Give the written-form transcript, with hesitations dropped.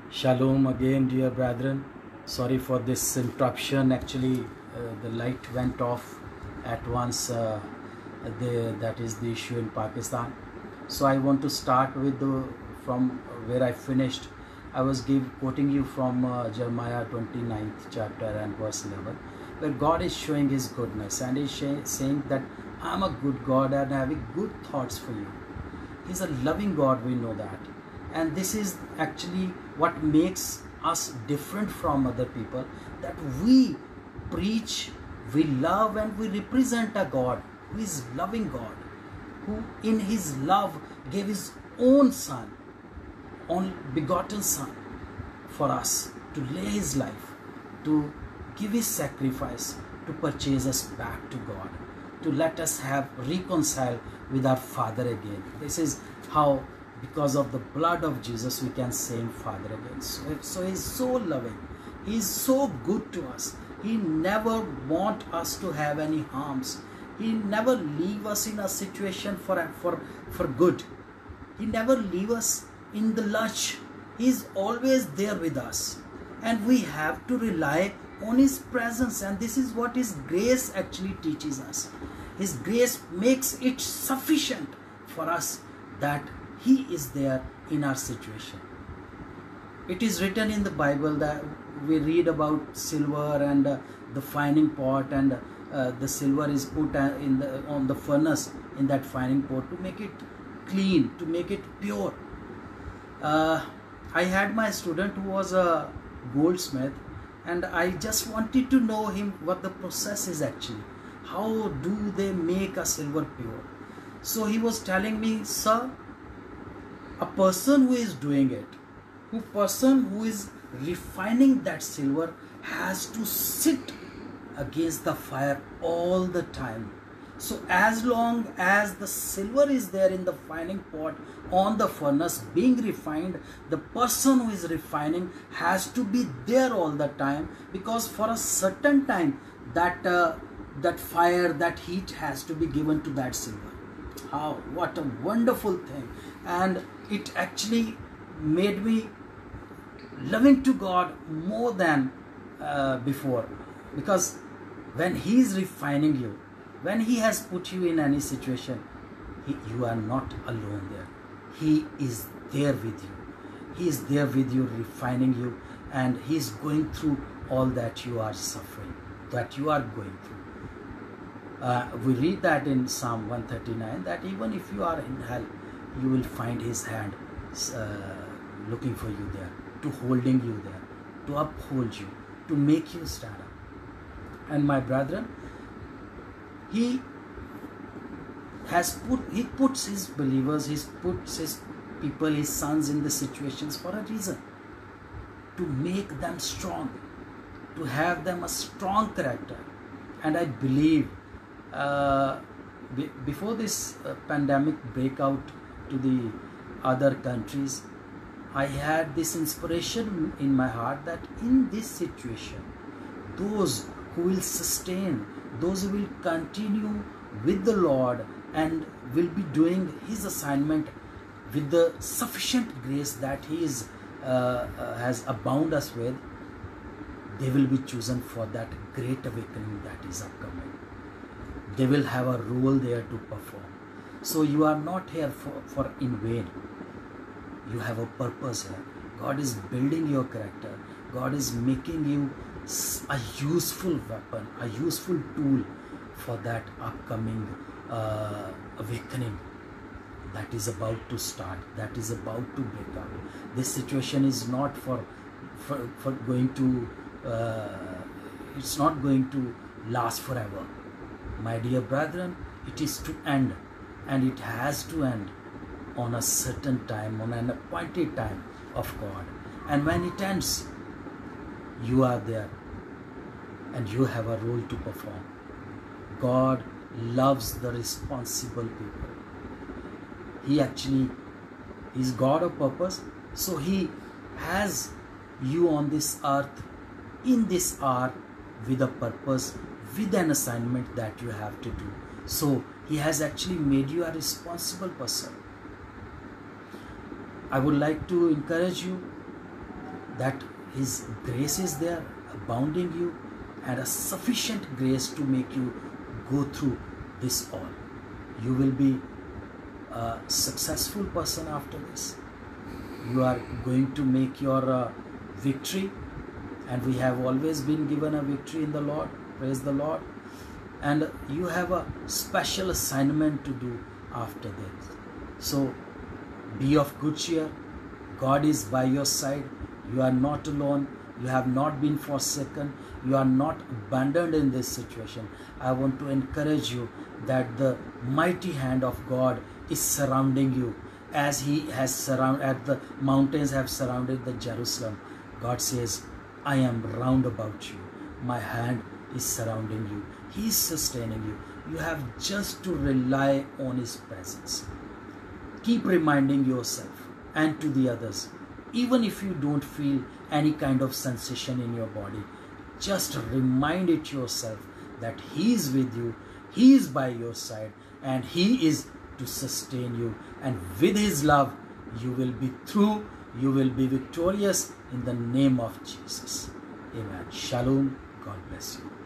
Shalom again, dear brethren. Sorry for this interruption. Actually, the light went off at once. That is the issue in Pakistan. So I want to start with from where I finished. I was quoting you from Jeremiah 29th chapter and verse 11, where God is showing His goodness and is saying that I'm a good God and having good thoughts for you. He's a loving God, we know that. And this is actually what makes us different from other people, that we preach, we love, and we represent a God who is loving God, who in His love gave His own Son, only begotten Son, for us to lay His life, to give His sacrifice, to purchase us back to God, to let us have reconciled with our Father again. This is how, because of the blood of Jesus, we can say Him Father again. So He's so loving. He's so good to us. He never wants us to have any harms. He never leave us in a situation for good. He never leave us in the lurch. He's always there with us. And we have to rely on His presence. And this is what His grace actually teaches us. His grace makes it sufficient for us that He is there in our situation. It is written in the Bible that we read about silver and the fining pot, and the silver is put on the furnace in that fining pot to make it clean, to make it pure. I had my student who was a goldsmith, and I just wanted to know him what the process is actually. How do they make a silver pure? So he was telling me, sir, a person who is doing it, person who is refining that silver, has to sit against the fire all the time. So as long as the silver is there in the fining pot on the furnace being refined, the person who is refining has to be there all the time, because for a certain time that fire, that heat has to be given to that silver. What a wonderful thing. And it actually made me loving to God more than before, because when He is refining you, when He has put you in any situation, you are not alone there. He is there with you. He is there with you, refining you, and He is going through all that you are suffering, that you are going through. We read that in Psalm 139, that even if you are in hell, you will find His hand looking for you there, to holding you there, to uphold you, to make you stand up. And my brethren, He puts His believers, He puts His people, His sons in the situations for a reason, to make them strong, to have them a strong character. And I believe before this pandemic breakout to the other countries, I had this inspiration in my heart that in this situation, those who will sustain, those who will continue with the Lord and will be doing His assignment with the sufficient grace that He has abound us with, they will be chosen for that great awakening that is upcoming. They will have a role there to perform. So you are not here for in vain. You have a purpose here. God is building your character. God is making you a useful weapon, a useful tool for that upcoming awakening that is about to start, that is about to break out. This situation is not for going to, it's not going to last forever. My dear brethren, it is to end, and it has to end on a certain time, on an appointed time of God. And when it ends, you are there and you have a role to perform. God loves the responsible people. He actually is God of purpose. So He has you on this earth, in this hour, with a purpose, with an assignment that you have to do. So He has actually made you a responsible person. I would like to encourage you that His grace is there, abounding you, and a sufficient grace to make you go through this all. You will be a successful person after this. You are going to make your victory, and we have always been given a victory in the Lord. Praise the Lord. And you have a special assignment to do after this. So be of good cheer. God is by your side. You are not alone. You have not been forsaken. You are not abandoned in this situation. I want to encourage you that the mighty hand of God is surrounding you, as He has surrounded, as the mountains have surrounded the Jerusalem. God says, I am round about you. My hand is surrounding you. He is sustaining you. You have just to rely on His presence. Keep reminding yourself and to the others, even if you don't feel any kind of sensation in your body, just remind it yourself that He is with you, He is by your side, and He is to sustain you. And with His love, you will be through, you will be victorious in the name of Jesus. Amen. Shalom. God bless you.